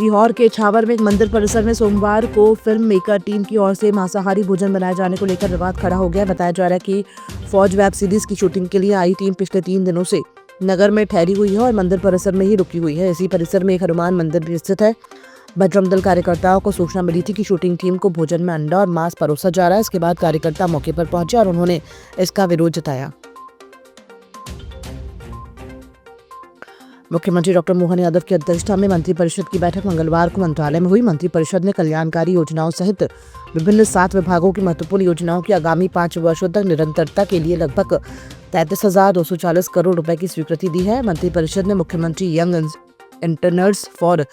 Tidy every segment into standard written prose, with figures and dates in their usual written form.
सीहोर के छावर में एक मंदिर परिसर में सोमवार को फिल्म मेकर टीम की ओर से मांसाहारी भोजन बनाए जाने को लेकर विवाद खड़ा हो गया। बताया जा रहा है कि फौज वेब सीरीज की शूटिंग के लिए आई टीम पिछले 3 दिनों से नगर में ठहरी हुई है और मंदिर परिसर में ही रुकी हुई है। इसी परिसर में एक हनुमान मंदिर भी स्थित है। बजरंग दल कार्यकर्ताओं को सूचना मिली थी कि शूटिंग टीम को भोजन में अंडा और मांस परोसा जा रहा है। इसके बाद कार्यकर्ता मौके पर पहुंचे और उन्होंने इसका विरोध जताया। मुख्यमंत्री डॉक्टर मोहन यादव की अध्यक्षता में मंत्रिपरिषद की बैठक मंगलवार को मंत्रालय में हुई। मंत्रिपरिषद ने कल्याणकारी योजनाओं सहित विभिन्न 7 विभागों की महत्वपूर्ण योजनाओं की आगामी 5 वर्षों तक निरंतरता के लिए लगभग 33,240 करोड़ रुपए की स्वीकृति दी है। मंत्रिपरिषद ने मुख्यमंत्री young interns for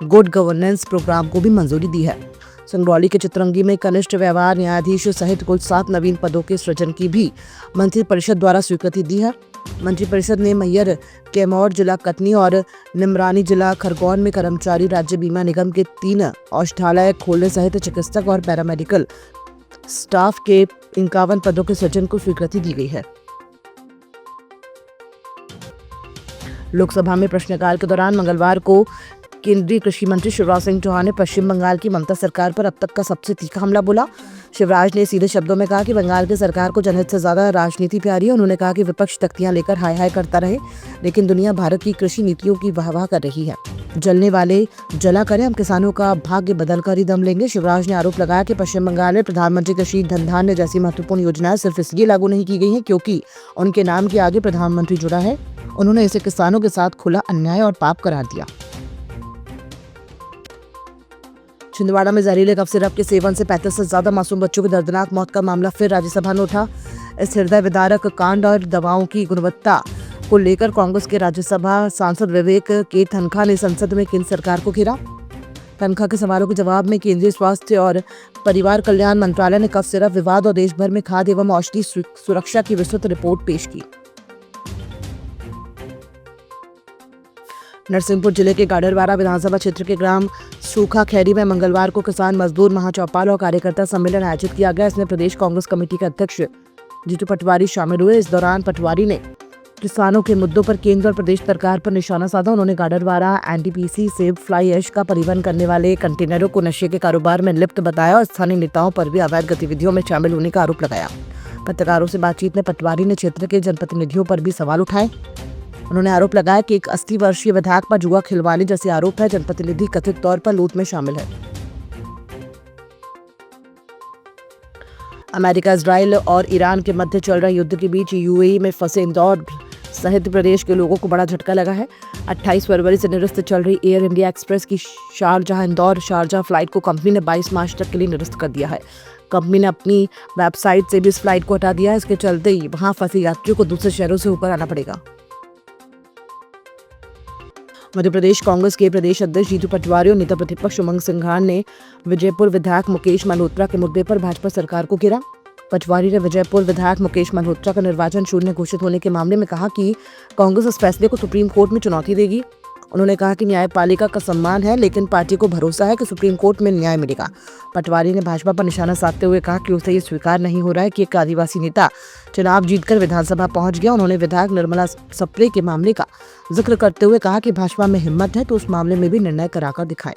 good governance programme को भी मंजूरी दी है। संगरौली के चितरंगी में कनिष्ठ व्यवहार न्यायाधीश सहित कुल 7 नवीन पदों के सृजन की भी मंत्रिपरिषद द्वारा स्वीकृति दी है। मंत्रिपरिषद ने मैयर कैमूर जिला कटनी और निमरानी जिला खरगोन में कर्मचारी राज्य बीमा निगम के 3 औषधालय खोलने सहित चिकित्सक और पैरामेडिकल स्टाफ के 51 पदों के सृजन को स्वीकृति दी गई है। लोकसभा में प्रश्नकाल के दौरान मंगलवार को केंद्रीय कृषि मंत्री शिवराज सिंह चौहान ने पश्चिम बंगाल की ममता सरकार पर अब तक का सबसे तीखा हमला बोला। शिवराज ने सीधे शब्दों में कहा कि बंगाल की सरकार को जनहित से ज्यादा राजनीति प्यारी है। उन्होंने कहा कि विपक्ष तख्तियां लेकर हाय हाय करता रहे, लेकिन दुनिया भारत की कृषि नीतियों की वाहवाह कर रही है। जलने वाले जला करें, हम किसानों का भाग्य बदल कर ही दम लेंगे। शिवराज ने आरोप लगाया कि पश्चिम बंगाल में प्रधानमंत्री कृषि धन धान्य जैसी महत्वपूर्ण योजनाएं सिर्फ इसलिए लागू नहीं की गई हैं क्योंकि उनके नाम के आगे प्रधानमंत्री जुड़ा है। उन्होंने इसे किसानों के साथ खुला अन्याय और पाप करार दिया। छिंदवाड़ा में जहरीले कफ सिरप के सेवन से 35 से ज्यादा मासूम बच्चों की दर्दनाक मौत का मामला फिर राज्यसभा में उठा। इस हृदय विदारक कांड और दवाओं की गुणवत्ता को लेकर कांग्रेस के राज्यसभा सांसद विवेक के तनखा ने संसद में केंद्र सरकार को घेरा। तनखा के सवालों के जवाब में केंद्रीय स्वास्थ्य और परिवार कल्याण मंत्रालय ने कफ सिरप विवाद और देश भर में खाद्य एवं औषधि सुरक्षा की विस्तृत रिपोर्ट पेश की। नरसिंहपुर जिले के गाडरवारा विधानसभा क्षेत्र के ग्राम सूखा खैरी में मंगलवार को किसान मजदूर महाचौपाल और कार्यकर्ता सम्मेलन आयोजित किया गया। इसमें प्रदेश कांग्रेस कमेटी के अध्यक्ष जीतू पटवारी शामिल हुए। इस दौरान पटवारी ने किसानों के मुद्दों पर केंद्र और प्रदेश सरकार पर निशाना साधा। उन्होंने गाडरवारा एनटीपीसी सेब फ्लाई ऐश का परिवहन करने वाले कंटेनरों को नशे के कारोबार में लिप्त बताया और स्थानीय नेताओं पर भी अवैध गतिविधियों में शामिल होने का आरोप लगाया। पत्रकारों से बातचीत में पटवारी ने क्षेत्र के जनप्रतिनिधियों पर भी सवाल उठाए। उन्होंने आरोप लगाया कि एक 80 वर्षीय विधायक पर जुआ खिलवाने जैसे आरोप है। जनप्रतिनिधि कथित तौर पर लूट में शामिल है। अमेरिका, इजराइल और ईरान के मध्य चल रहे युद्ध के बीच यूएई में फंसे इंदौर सहित प्रदेश के लोगों को बड़ा झटका लगा है। 28 फरवरी से निरस्त चल रही एयर इंडिया एक्सप्रेस की शारजाह फ्लाइट को कंपनी ने 22 मार्च तक के लिए निरस्त कर दिया है। कंपनी ने अपनी वेबसाइट से भी इस फ्लाइट को हटा दिया है। इसके चलते ही वहां फंसे यात्रियों को दूसरे शहरों से ऊपर आना पड़ेगा। मध्य प्रदेश कांग्रेस के प्रदेश अध्यक्ष जीतू पटवारी और नेता प्रतिपक्ष उमंग सिंघार ने विजयपुर विधायक मुकेश मल्होत्रा के मुद्दे पर भाजपा सरकार को घेरा। पटवारी ने विजयपुर विधायक मुकेश मल्होत्रा का निर्वाचन शून्य घोषित होने के मामले में कहा कि कांग्रेस इस फैसले को सुप्रीम कोर्ट में चुनौती देगी। उन्होंने कहा कि न्यायपालिका का सम्मान है, लेकिन पार्टी को भरोसा है कि सुप्रीम कोर्ट में न्याय मिलेगा। पटवारी ने भाजपा पर निशाना साधते हुए कहा कि उसे ये स्वीकार नहीं हो रहा है कि एक आदिवासी नेता चुनाव जीतकर विधानसभा पहुंच गया। उन्होंने विधायक निर्मला सप्रे के मामले का जिक्र करते हुए कहा कि भाजपा में हिम्मत है तो उस मामले में भी निर्णय कराकर दिखाए।